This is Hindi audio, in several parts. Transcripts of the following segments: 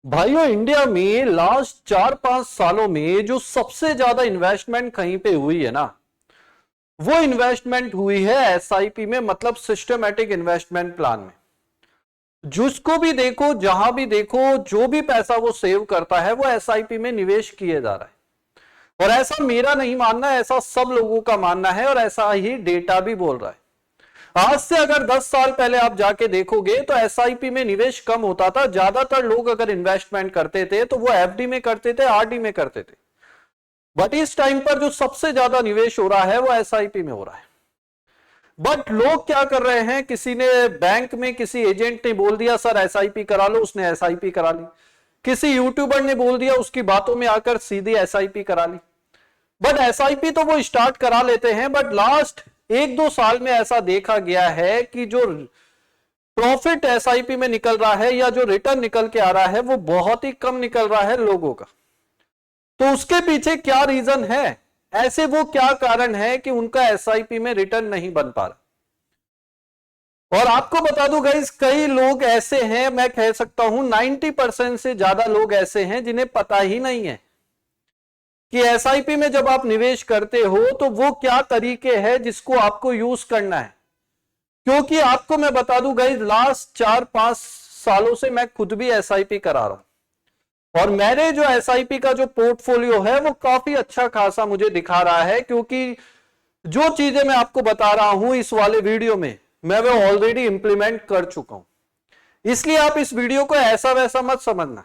भाइयों, इंडिया में लास्ट 4-5 सालों में जो सबसे ज्यादा इन्वेस्टमेंट कहीं पे हुई है ना, वो इन्वेस्टमेंट हुई है एसआईपी में, मतलब सिस्टमैटिक इन्वेस्टमेंट प्लान में। जिसको भी देखो, जहां भी देखो, जो भी पैसा वो सेव करता है वो एसआईपी में निवेश किए जा रहा है। और ऐसा मेरा नहीं मानना, ऐसा सब लोगों का मानना है और ऐसा ही डेटा भी बोल रहा है। आज से अगर 10 साल पहले आप जाके देखोगे तो एसआईपी में निवेश कम होता था। ज्यादातर लोग अगर इन्वेस्टमेंट करते थे तो वो एफडी में करते थे, आरडी में करते थे। बट इस टाइम पर जो सबसे ज्यादा निवेश हो रहा है वो एसआईपी में हो रहा है। बट लोग क्या कर रहे हैं, किसी ने बैंक में, किसी एजेंट ने बोल दिया सर एसआईपी करा लो, उसने एसआईपी करा ली। किसी यूट्यूबर ने बोल दिया, उसकी बातों में आकर सीधी एसआईपी करा ली। बट एसआईपी तो वो स्टार्ट करा लेते हैं, बट लास्ट 1-2 साल में ऐसा देखा गया है कि जो प्रॉफिट एसआईपी में निकल रहा है या जो रिटर्न निकल के आ रहा है वो बहुत ही कम निकल रहा है लोगों का। तो उसके पीछे क्या रीजन है, ऐसे वो क्या कारण है कि उनका एसआईपी में रिटर्न नहीं बन पा रहा। और आपको बता दूं गाइस, कई लोग ऐसे हैं, मैं कह सकता हूं 90% से ज्यादा लोग ऐसे हैं जिन्हें पता ही नहीं है कि एसआईपी में जब आप निवेश करते हो तो वो क्या तरीके हैं जिसको आपको यूज करना है। क्योंकि आपको मैं बता दूं गाइस, लास्ट 4-5 सालों से मैं खुद भी एसआईपी करा रहा हूं और मेरे जो एसआईपी का जो पोर्टफोलियो है वो काफी अच्छा खासा मुझे दिखा रहा है। क्योंकि जो चीजें मैं आपको बता रहा हूं इस वाले वीडियो में, मैं वो ऑलरेडी इंप्लीमेंट कर चुका हूं। इसलिए आप इस वीडियो को ऐसा वैसा मत समझना,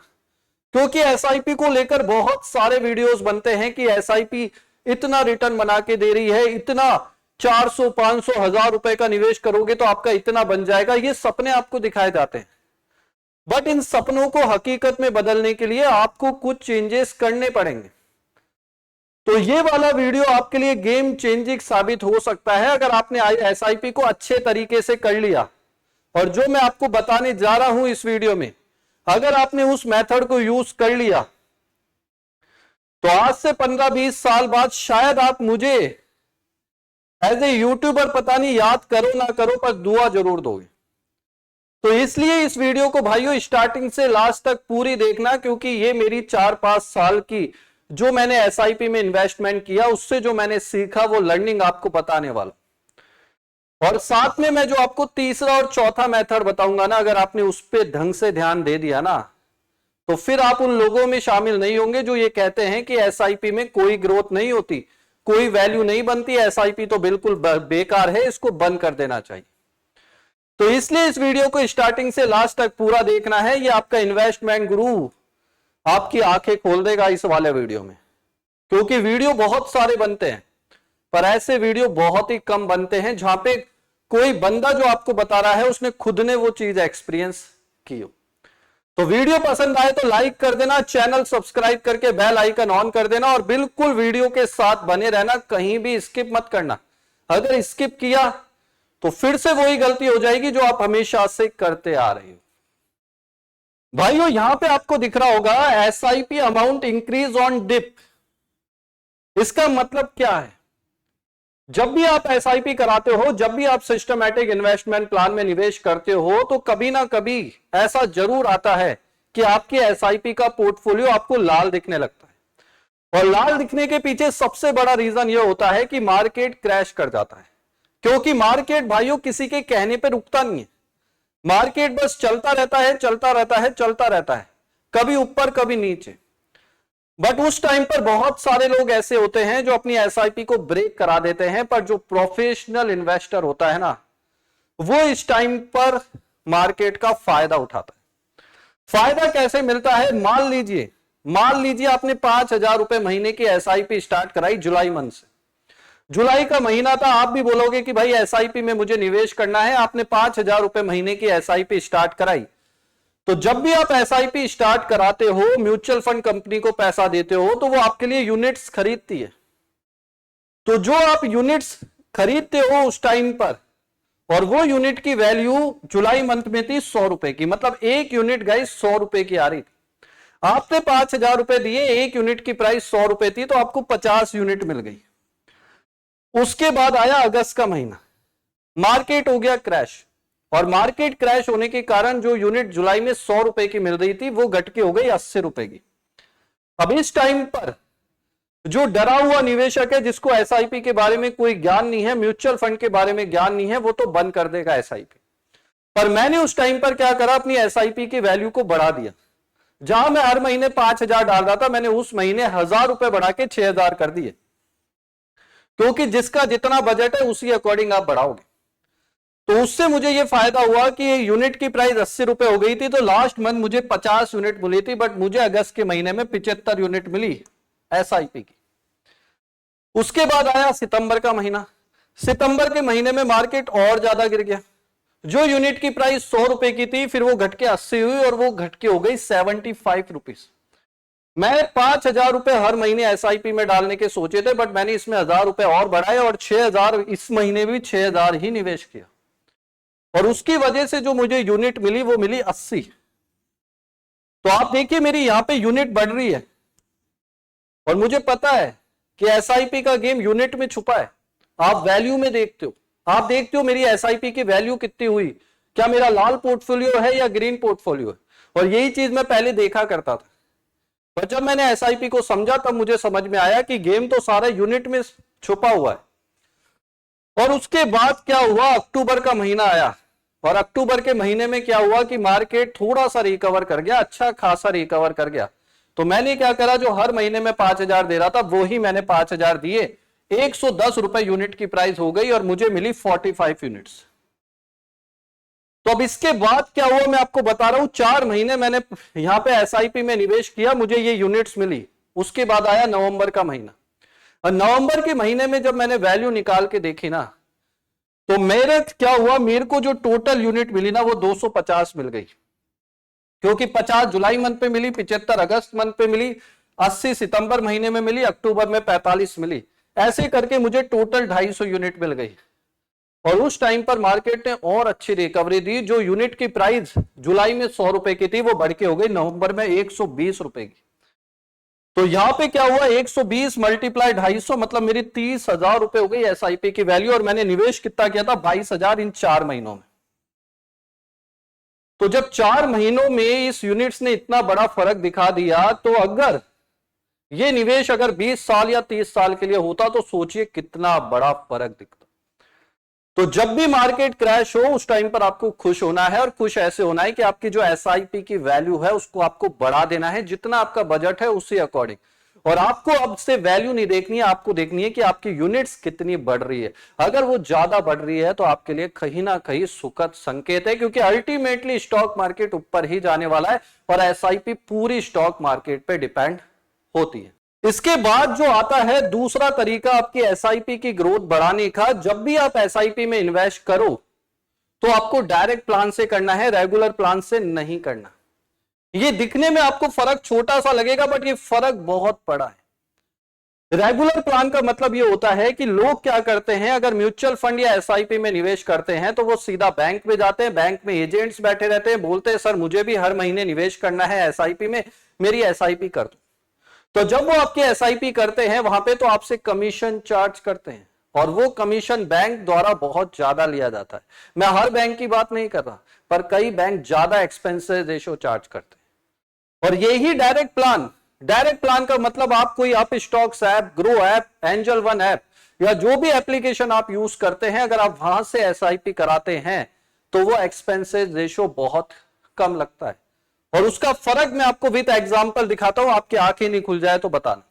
क्योंकि एसआईपी को लेकर बहुत सारे वीडियोस बनते हैं कि एसआईपी इतना रिटर्न बना के दे रही है, इतना 400, 500, 1000 रुपए का निवेश करोगे तो आपका इतना बन जाएगा। ये सपने आपको दिखाए जाते हैं, बट इन सपनों को हकीकत में बदलने के लिए आपको कुछ चेंजेस करने पड़ेंगे। तो ये वाला वीडियो आपके लिए गेम चेंजिंग साबित हो सकता है अगर आपने एसआईपी को अच्छे तरीके से कर लिया। और जो मैं आपको बताने जा रहा हूं इस वीडियो में, अगर आपने उस मेथड को यूज कर लिया तो आज से 15-20 साल बाद शायद आप मुझे एज ए यूट्यूबर पता नहीं याद करो ना करो, पर दुआ जरूर दोगे। तो इसलिए इस वीडियो को भाइयों स्टार्टिंग से लास्ट तक पूरी देखना, क्योंकि ये मेरी 4-5 साल की जो मैंने एसआईपी में इन्वेस्टमेंट किया उससे जो मैंने सीखा वो लर्निंग आपको बताने वाला। और साथ में मैं जो आपको तीसरा और चौथा मेथड बताऊंगा ना, अगर आपने उस पर ढंग से ध्यान दे दिया ना तो फिर आप उन लोगों में शामिल नहीं होंगे जो ये कहते हैं कि एसआईपी में कोई ग्रोथ नहीं होती, कोई वैल्यू नहीं बनती, एसआईपी तो बिल्कुल बेकार है, इसको बंद कर देना चाहिए। तो इसलिए इस वीडियो को स्टार्टिंग से लास्ट तक पूरा देखना है। ये आपका इन्वेस्टमेंट गुरु आपकी आंखें खोल देगा इस वाले वीडियो में। क्योंकि वीडियो बहुत सारे बनते हैं पर ऐसे वीडियो बहुत ही कम बनते हैं जहां पे कोई बंदा जो आपको बता रहा है उसने खुद ने वो चीज एक्सपीरियंस की हो। तो वीडियो पसंद आए तो लाइक कर देना, चैनल सब्सक्राइब करके बेल आइकन ऑन कर देना और बिल्कुल वीडियो के साथ बने रहना, कहीं भी स्किप मत करना। अगर स्किप किया तो फिर से वही गलती हो जाएगी जो आप हमेशा से करते आ रहे हो। भाइयों, यहां पे आपको दिख रहा होगा SIP amount increase on dip. इसका मतलब क्या है? जब भी आप एसआईपी कराते हो, जब भी आप सिस्टमैटिक इन्वेस्टमेंट प्लान में निवेश करते हो तो कभी ना कभी ऐसा जरूर आता है कि आपके एसआईपी का पोर्टफोलियो आपको लाल दिखने लगता है। और लाल दिखने के पीछे सबसे बड़ा रीजन यह होता है कि मार्केट क्रैश कर जाता है। क्योंकि मार्केट भाइयों किसी के कहने पर रुकता नहीं है, मार्केट बस चलता रहता है, चलता रहता है, चलता रहता है, कभी ऊपर कभी नीचे। बट उस टाइम पर बहुत सारे लोग ऐसे होते हैं जो अपनी एसआईपी को ब्रेक करा देते हैं, पर जो प्रोफेशनल इन्वेस्टर होता है ना, वो इस टाइम पर मार्केट का फायदा उठाता है। फायदा कैसे मिलता है? मान लीजिए आपने 5,000 रुपए महीने की एसआईपी स्टार्ट कराई जुलाई मंथ से। जुलाई का महीना था, आप भी बोलोगे कि भाई एसआईपी में मुझे निवेश करना है। आपने 5,000 रुपए महीने की एसआईपी स्टार्ट कराई। तो जब भी आप एसआईपी स्टार्ट कराते हो, म्यूचुअल फंड कंपनी को पैसा देते हो तो वो आपके लिए यूनिट्स खरीदती है। तो जो आप यूनिट्स खरीदते हो उस टाइम पर, और वो यूनिट की वैल्यू जुलाई मंथ में थी 100 रुपए की, मतलब एक यूनिट गाइस 100 रुपए की आ रही थी। आपने 5,000 रुपए दिए, एक यूनिट की प्राइस 100 रुपए थी, तो आपको 50 यूनिट मिल गई। उसके बाद आया अगस्त का महीना, मार्केट हो गया क्रैश और मार्केट क्रैश होने के कारण जो यूनिट जुलाई में 100 रुपए की मिल रही थी वो घट के हो गई 80 रुपए की। अब इस टाइम पर जो डरा हुआ निवेशक है, जिसको एसआईपी के बारे में कोई ज्ञान नहीं है, म्यूचुअल फंड के बारे में ज्ञान नहीं है, वो तो बंद कर देगा एसआईपी। पर मैंने उस टाइम पर क्या करा, अपनी एसआईपी की वैल्यू को बढ़ा दिया। जहां मैं हर महीने 5,000 डाल रहा था, मैंने उस महीने 1,000 रुपए बढ़ा के 6,000 कर दिए, क्योंकि जिसका जितना बजट है उसी अकॉर्डिंग आप बढ़ाओगे। तो उससे मुझे ये फायदा हुआ कि यूनिट की प्राइस 80 रुपए हो गई थी, तो लास्ट मंथ मुझे 50 यूनिट मिली थी, बट मुझे अगस्त के महीने में 75 यूनिट मिली एसआईपी की। उसके बाद आया सितंबर का महीना। सितंबर के महीने में मार्केट और ज्यादा गिर गया। जो यूनिट की प्राइस 100 रुपए की थी, फिर वो घट के 80 हुई और वो घट के हो गई 75 रुपीज। मैं 5,000 रुपए हर महीने एसआईपी में डालने के सोचे थे, बट मैंने इसमें 1,000 रुपए और बढ़ाए और 6,000 इस महीने भी 6,000 ही निवेश किया, और उसकी वजह से जो मुझे यूनिट मिली वो मिली 80। तो आप देखिए मेरी यहां पे यूनिट बढ़ रही है, और मुझे पता है कि एसआईपी का गेम यूनिट में छुपा है। आप वैल्यू में देखते हो, आप देखते हो मेरी एसआईपी की वैल्यू कितनी हुई, क्या मेरा लाल पोर्टफोलियो है या ग्रीन पोर्टफोलियो है। और यही चीज मैं पहले देखा करता था, पर जब मैंने एसआईपी को समझा तब मुझे समझ में आया कि गेम तो सारा यूनिट में छुपा हुआ है। और उसके बाद क्या हुआ, अक्टूबर का महीना आया, और अक्टूबर के महीने में क्या हुआ कि मार्केट थोड़ा सा रिकवर कर गया, अच्छा खासा रिकवर कर गया। तो मैंने क्या करा, जो हर महीने में 5,000 दे रहा था वो ही मैंने 5,000 दिए, 110 रुपए यूनिट की प्राइस हो गई और मुझे मिली 45 यूनिट्स। तो अब इसके बाद क्या हुआ मैं आपको बता रहा हूं। 4 महीने मैंने यहां पे एसआईपी में निवेश किया, मुझे ये यूनिट्स मिली। उसके बाद आया नवंबर का महीना, और नवंबर के महीने में जब मैंने वैल्यू निकाल के देखी ना, तो मेरे क्या हुआ, मेरे को जो टोटल यूनिट मिली ना वो 250 मिल गई, क्योंकि 50 जुलाई मंथ पे मिली, 75 अगस्त मंथ पे मिली, 80 सितंबर महीने में मिली, अक्टूबर में 45 मिली। ऐसे करके मुझे टोटल 250 यूनिट मिल गई। और उस टाइम पर मार्केट ने और अच्छी रिकवरी दी। जो यूनिट की प्राइस जुलाई में 100 रुपए की थी वो बढ़ के हो गई नवंबर में 120 रुपए की। तो यहां पे क्या हुआ, 120 मल्टीप्लाई 250, मतलब मेरी 30,000 रुपए हो गई एसआईपी की वैल्यू। और मैंने निवेश कितना किया था, 22,000 इन 4 महीनों में। तो जब 4 महीनों में इस यूनिट्स ने इतना बड़ा फर्क दिखा दिया, तो अगर ये निवेश अगर 20 साल या 30 साल के लिए होता तो सोचिए कितना बड़ा फर्क दिखता। तो जब भी मार्केट क्रैश हो उस टाइम पर आपको खुश होना है, और खुश ऐसे होना है कि आपकी जो एसआईपी की वैल्यू है उसको आपको बढ़ा देना है, जितना आपका बजट है उसी अकॉर्डिंग। और आपको अब से वैल्यू नहीं देखनी है, आपको देखनी है कि आपकी यूनिट्स कितनी बढ़ रही है। अगर वो ज्यादा बढ़ रही है तो आपके लिए कहीं ना कहीं सुखद संकेत है, क्योंकि अल्टीमेटली स्टॉक मार्केट ऊपर ही जाने वाला है और एसआईपी पूरी स्टॉक मार्केट पे डिपेंड होती है। इसके बाद जो आता है दूसरा तरीका आपकी एसआईपी की ग्रोथ बढ़ाने का, जब भी आप एसआईपी में इन्वेस्ट करो तो आपको डायरेक्ट प्लान से करना है, रेगुलर प्लान से नहीं करना। ये दिखने में आपको फर्क छोटा सा लगेगा, बट ये फर्क बहुत बड़ा है। रेगुलर प्लान का मतलब ये होता है कि लोग क्या करते हैं, अगर म्यूचुअल फंड या एसआईपी में निवेश करते हैं तो वो सीधा बैंक में जाते हैं, बैंक में एजेंट्स बैठे रहते हैं, बोलते हैं सर मुझे भी हर महीने निवेश करना है एसआईपी में, मेरी एसआईपी कर दो। तो जब वो आपके एसआईपी करते हैं वहां पे तो आपसे कमीशन चार्ज करते हैं, और वो कमीशन बैंक द्वारा बहुत ज्यादा लिया जाता है। मैं हर बैंक की बात नहीं कर रहा, पर कई बैंक ज्यादा एक्सपेंसिव रेशो चार्ज करते हैं। और यही डायरेक्ट प्लान का मतलब आप कोई आप stocks app, grow app, angel one app या जो भी एप्लीकेशन आप यूज करते हैं, अगर आप वहां से एसआईपी कराते हैं तो वो एक्सपेंसिव रेशो बहुत कम लगता है। और उसका फर्क मैं आपको विद एग्जांपल दिखाता हूं, आपकी आंखें नहीं खुल जाए तो बताना।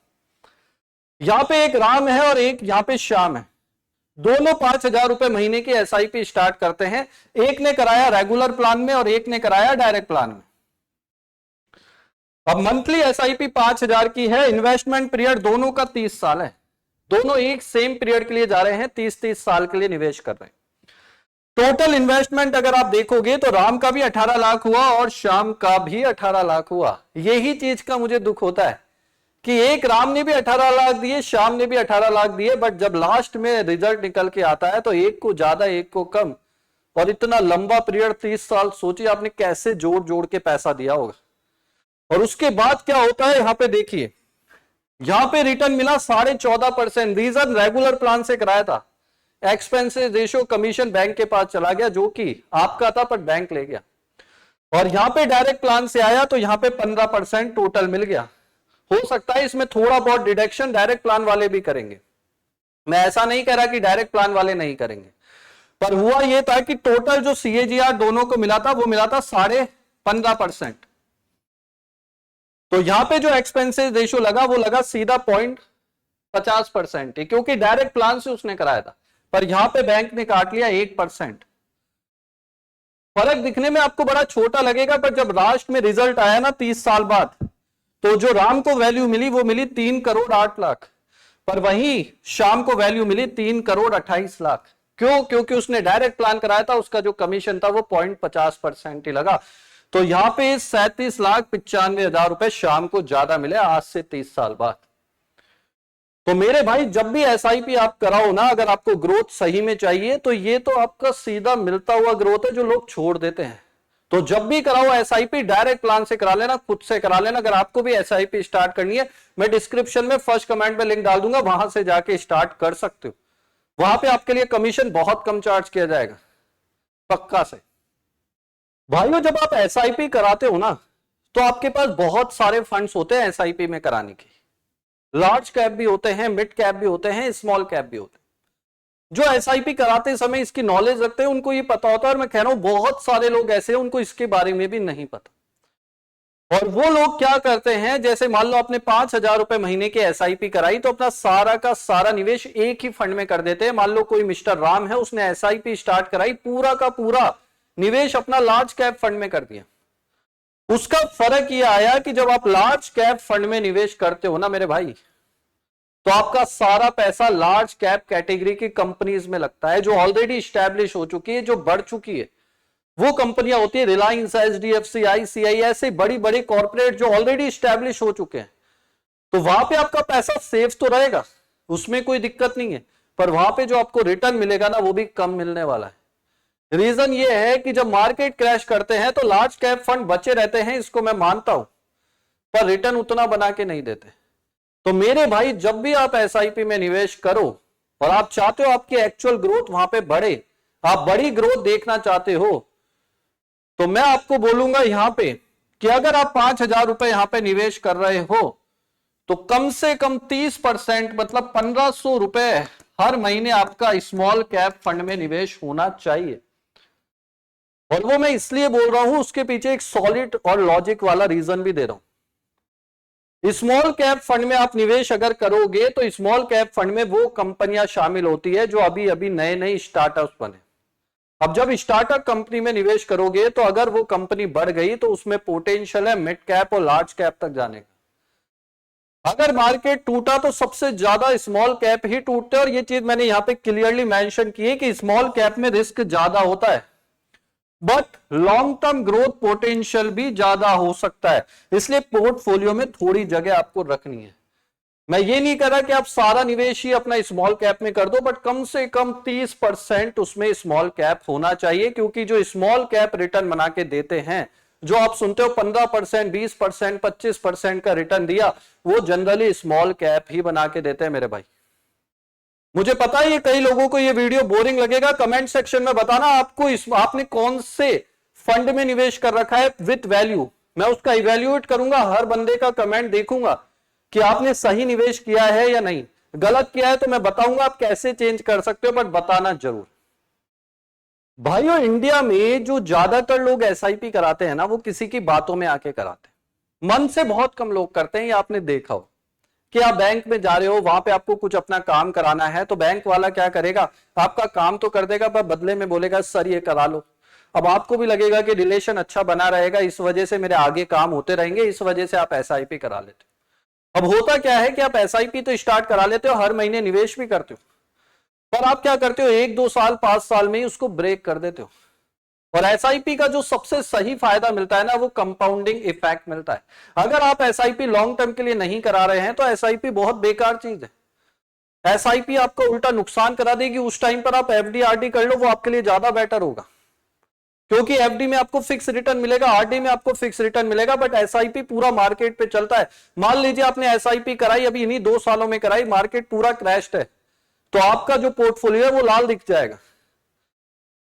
यहां पे एक राम है और एक यहां पे श्याम है, दोनों 5,000 रुपए महीने की एसआईपी स्टार्ट करते हैं। एक ने कराया रेगुलर प्लान में और एक ने कराया डायरेक्ट प्लान में। अब मंथली एसआईपी 5,000 की है, इन्वेस्टमेंट पीरियड दोनों का 30 साल है, दोनों एक सेम पीरियड के लिए जा रहे हैं, 30-30 साल के लिए निवेश कर रहे हैं। टोटल इन्वेस्टमेंट अगर आप देखोगे तो राम का भी 18 लाख हुआ और श्याम का भी 18 लाख हुआ। यही चीज का मुझे दुख होता है कि एक राम ने भी 18 लाख दिए, श्याम ने भी 18 लाख दिए, बट जब लास्ट में रिजल्ट निकल के आता है तो एक को ज्यादा एक को कम। और इतना लंबा पीरियड 30 साल, सोचिए आपने कैसे जोड़ जोड़ के पैसा दिया होगा। और उसके बाद क्या होता है, यहां पे देखिए, यहां पे रिटर्न मिला 14.5%। रीजन रेगुलर प्लान से कराया था, एक्सपेंसेस रेशियो कमीशन बैंक के पास चला गया, जो कि आपका था पर बैंक ले गया, और यहां पे डायरेक्ट प्लान से आया तो यहां पे 15% टोटल मिल गया। हो सकता है इसमें थोड़ा बहुत डिडक्शन डायरेक्ट प्लान वाले भी करेंगे, मैं ऐसा नहीं कह रहा कि डायरेक्ट प्लान वाले नहीं करेंगे, पर हुआ यह था कि टोटल जो CAGR दोनों को मिला था वो मिला था 15.5%। तो यहां पे जो एक्सपेंसेस रेशियो लगा वो लगा सीधा 0.50%, क्योंकि डायरेक्ट प्लान से उसने कराया था, पर यहां पे बैंक ने काट लिया 1%। फर्क दिखने में आपको बड़ा छोटा लगेगा, पर जब लास्ट में रिजल्ट आया ना 30 साल बाद, तो जो राम को वैल्यू मिली वो मिली 3 करोड़ 8 लाख, पर वहीं शाम को वैल्यू मिली 3 करोड़ 28 लाख। क्यों? क्योंकि उसने डायरेक्ट प्लान कराया था, उसका जो कमीशन था वो 0.50% ही लगा। तो यहां पे 37,95,000 रुपए शाम को ज्यादा मिले आज से 30 साल बाद। तो मेरे भाई जब भी SIP आप कराओ ना, अगर आपको ग्रोथ सही में चाहिए तो ये तो आपका सीधा मिलता हुआ ग्रोथ है जो लोग छोड़ देते हैं। तो जब भी कराओ SIP डायरेक्ट प्लान से करा लेना, खुद से करा लेना। अगर आपको भी SIP स्टार्ट करनी है, मैं डिस्क्रिप्शन में फर्स्ट कमेंट में लिंक डाल दूंगा, वहां से जाके स्टार्ट कर सकते हो। वहां पे आपके लिए कमीशन बहुत कम चार्ज किया जाएगा, पक्का से। भाइयों जब आप SIP कराते हो ना, तो आपके पास बहुत सारे फंड्स होते हैं SIP में कराने के। लार्ज कैप भी होते हैं, मिड कैप भी होते हैं, स्मॉल कैप भी होते हैं। जो SIP कराते समय इसकी नॉलेज रखते हैं उनको ये पता होता है, और मैं कह रहा हूं बहुत सारे लोग ऐसे हैं उनको इसके बारे में भी नहीं पता। और वो लोग क्या करते हैं, जैसे मान लो आपने 5,000 रुपए महीने की SIP कराई, तो अपना सारा का सारा निवेश एक ही फंड में कर देते हैं। मान लो कोई मिस्टर राम है, उसने SIP स्टार्ट कराई, पूरा का पूरा निवेश अपना लार्ज कैप फंड में कर दिया। उसका फर्क यह आया कि जब आप लार्ज कैप फंड में निवेश करते हो ना मेरे भाई, तो आपका सारा पैसा लार्ज कैप कैटेगरी की कंपनीज में लगता है, जो ऑलरेडी स्टैब्लिश हो चुकी है, जो बढ़ चुकी है। वो कंपनियां होती है रिलायंस, HDFC, ICI, ऐसे बड़ी बड़ी कॉर्पोरेट जो ऑलरेडी स्टैब्लिश हो चुके हैं। तो वहां पे आपका पैसा सेफ तो रहेगा, उसमें कोई दिक्कत नहीं है, पर वहां पे जो आपको रिटर्न मिलेगा ना वो भी कम मिलने वाला है। रीजन ये है कि जब मार्केट क्रैश करते हैं तो लार्ज कैप फंड बचे रहते हैं, इसको मैं मानता हूं, पर रिटर्न उतना बना के नहीं देते। तो मेरे भाई जब भी आप SIP में निवेश करो और आप चाहते हो आपकी एक्चुअल ग्रोथ वहां पे बढ़े, आप बड़ी ग्रोथ देखना चाहते हो, तो मैं आपको बोलूंगा यहां पे कि अगर आप 5,000 रुपए यहां पे निवेश कर रहे हो, तो कम से कम 30% मतलब 1,500 रुपए हर महीने आपका स्मॉल कैप फंड में निवेश होना चाहिए। और वो मैं इसलिए बोल रहा हूं, उसके पीछे एक सॉलिड और लॉजिक वाला रीजन भी दे रहा हूं। स्मॉल कैप फंड में आप निवेश अगर करोगे तो स्मॉल कैप फंड में वो कंपनियां शामिल होती है जो अभी अभी नए नए स्टार्टअप्स बने। अब जब स्टार्टअप कंपनी में निवेश करोगे तो अगर वो कंपनी बढ़ गई तो उसमें पोटेंशियल है मिड कैप और लार्ज कैप तक जाने का। अगर मार्केट टूटा तो सबसे ज्यादा स्मॉल कैप ही टूटते हैं, और ये चीज मैंने यहां पे क्लियरली मेंशन की है कि स्मॉल कैप में रिस्क ज्यादा होता है, but long term growth potential भी ज्यादा हो सकता है। इसलिए पोर्टफोलियो में थोड़ी जगह आपको रखनी है। मैं ये नहीं कह रहा कि आप सारा निवेश ही अपना स्मॉल कैप में कर दो, बट कम से कम 30% उसमें स्मॉल कैप होना चाहिए, क्योंकि जो स्मॉल कैप रिटर्न बना के देते हैं, जो आप सुनते हो 15%, 20%, 25% का रिटर्न दिया, वो जनरली स्मॉल कैप ही बना के देते हैं मेरे भाई। मुझे पता है ये कई लोगों को ये वीडियो बोरिंग लगेगा, कमेंट सेक्शन में बताना आपको आपने कौन से फंड में निवेश कर रखा है विथ वैल्यू। मैं उसका इवेल्युएट करूंगा, हर बंदे का कमेंट देखूंगा कि आपने सही निवेश किया है या नहीं। गलत किया है तो मैं बताऊंगा आप कैसे चेंज कर सकते हो, बट बताना जरूर। भाइयों इंडिया में जो ज्यादातर लोग SIP कराते हैं ना, वो किसी की बातों में आके कराते हैं, मन से बहुत कम लोग करते हैं। ये आपने देखा हो कि आप बैंक में जा रहे हो, वहां पे आपको कुछ अपना काम कराना है, तो बैंक वाला क्या करेगा, आपका काम तो कर देगा पर बदले में बोलेगा सर ये करा लो। अब आपको भी लगेगा कि रिलेशन अच्छा बना रहेगा, इस वजह से मेरे आगे काम होते रहेंगे, इस वजह से आप SIP करा लेते हो। अब होता क्या है कि आप SIP तो स्टार्ट करा लेते हो, हर महीने निवेश भी करते हो, पर आप क्या करते हो 1-2 साल 5 साल में ही उसको ब्रेक कर देते हो। और SIP का जो सबसे सही फायदा मिलता है ना, वो कंपाउंडिंग इफेक्ट मिलता है। अगर आप SIP लॉन्ग टर्म के लिए नहीं करा रहे हैं तो SIP बहुत बेकार चीज है। SIP आपको उल्टा नुकसान करा देगी। उस टाइम पर आप FD RD कर लो, वो आपके लिए ज्यादा बेटर होगा, क्योंकि FD में आपको फिक्स रिटर्न मिलेगा, RD में आपको फिक्स रिटर्न मिलेगा, बट SIP पूरा मार्केट पे चलता है। मान लीजिए आपने SIP कराई, अभी इन्हीं 2 सालों में कराई, मार्केट पूरा क्रैश्ड है, तो आपका जो पोर्टफोलियो है वो लाल दिख जाएगा।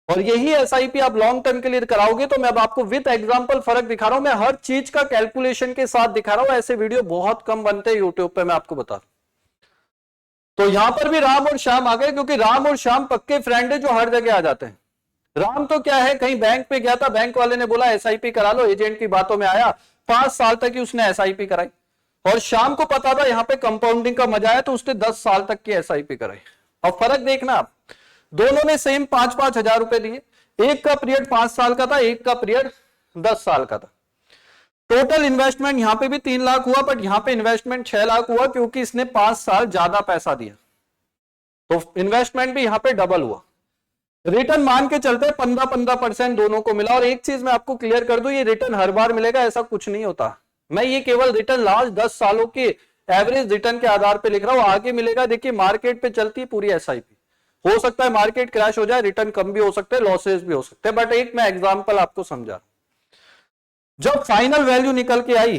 और यही एसआईपी आप लॉन्ग टर्म के लिए कराओगे। तो मैं अब आपको विद एग्जांपल फर्क दिखा रहा हूं, मैं हर चीज का कैलकुलेशन के साथ दिखा रहा हूं। ऐसे वीडियो बहुत कम बनते हैं यूट्यूब पे, मैं आपको बता रहा हूं। तो यहां पर भी राम और श्याम आ गए, क्योंकि राम और श्याम पक्के फ्रेंड है जो हर जगह आ जाते हैं। राम तो क्या है, कहीं बैंक पे गया था, बैंक वाले ने बोला एसआईपी करा लो, एजेंट की बातों में आया, 5 साल तक ही उसने एसआईपी कराई। और श्याम को पता था यहां पे कंपाउंडिंग का मजा है, तो उसने 10 साल तक की एसआईपी कराई। अब फर्क देखना आप, दोनों ने सेम 5-5 हजार रुपए दिए, एक का पीरियड 5 साल का था, एक का पीरियड 10 साल का था। टोटल इन्वेस्टमेंट यहां पे भी 3 लाख हुआ, बट यहां पे इन्वेस्टमेंट 6 लाख हुआ, क्योंकि इसने 5 साल ज्यादा पैसा दिया, तो इन्वेस्टमेंट भी यहां पे डबल हुआ। रिटर्न मान के चलते 15-15% दोनों को मिला। और एक चीज मैं आपको क्लियर कर दूं, ये रिटर्न हर बार मिलेगा ऐसा कुछ नहीं होता। मैं ये केवल रिटर्न लास्ट 10 सालों के एवरेज रिटर्न के आधार पे लिख रहा हूं। आगे मिलेगा, देखिए मार्केट पे चलती है पूरी एसआईपी, हो सकता है मार्केट क्रैश हो जाए, रिटर्न कम भी हो सकते हैं, लॉसेस भी हो सकते हैं, बट एक मैं एग्जांपल आपको समझा। जब फाइनल वैल्यू निकल के आई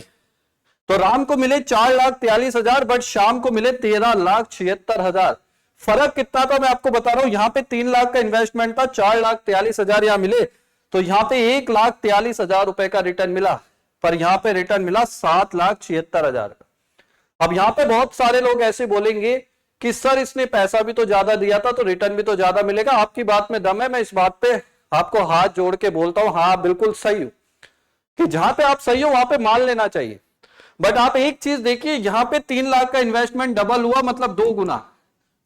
तो राम को मिले 4,43,000, बट शाम को मिले 13,76,000। फर्क कितना था मैं आपको बता रहा हूं, यहां पे 3 लाख का इन्वेस्टमेंट था, 4,43,000 यहां मिले, तो यहां पे 1,43,000 रुपए का रिटर्न मिला, पर यहां पे रिटर्न मिला 7,76,000 का। अब यहां पे बहुत सारे लोग ऐसे बोलेंगे कि सर इसने पैसा भी तो ज्यादा दिया था, तो रिटर्न भी तो ज्यादा मिलेगा। आपकी बात में दम है, मैं इस बात पे आपको हाथ जोड़ के बोलता हूं, हाँ बिल्कुल सही हो, कि जहां पे आप सही हो वहां पे मान लेना चाहिए। बट आप एक चीज देखिए, यहां पे 3 लाख का इन्वेस्टमेंट डबल हुआ, मतलब 2 गुना,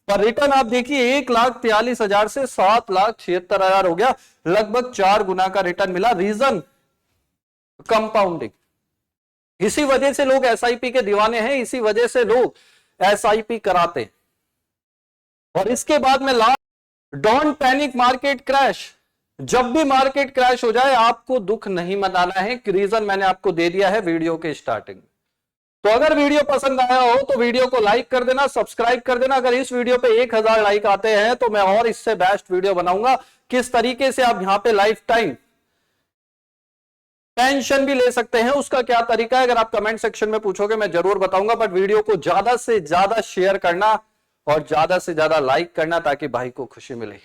पर रिटर्न आप देखिए 1,43,000 से 7,76,000 हो गया, लगभग 4 गुना का रिटर्न मिला। Reason compounding. इसी वजह से लोग एसआईपी के दीवाने हैं, इसी वजह से लोग एसआईपी कराते हैं। और इसके बाद में last, don't panic market crash. जब भी मार्केट क्रैश हो जाए आपको दुख नहीं मनाना है, रीजन मैंने आपको दे दिया है वीडियो के स्टार्टिंग में। तो अगर वीडियो पसंद आया हो तो वीडियो को लाइक कर देना, सब्सक्राइब कर देना। अगर इस वीडियो पे 1,000 लाइक आते हैं तो मैं और इससे बेस्ट वीडियो बनाऊंगा, किस तरीके से आप यहां पे लाइफ टाइम पेंशन भी ले सकते हैं, उसका क्या तरीका है, अगर आप कमेंट सेक्शन में पूछोगे मैं जरूर बताऊंगा। बट वीडियो को ज्यादा से ज्यादा शेयर करना और ज्यादा से ज्यादा लाइक करना, ताकि भाई को खुशी मिले।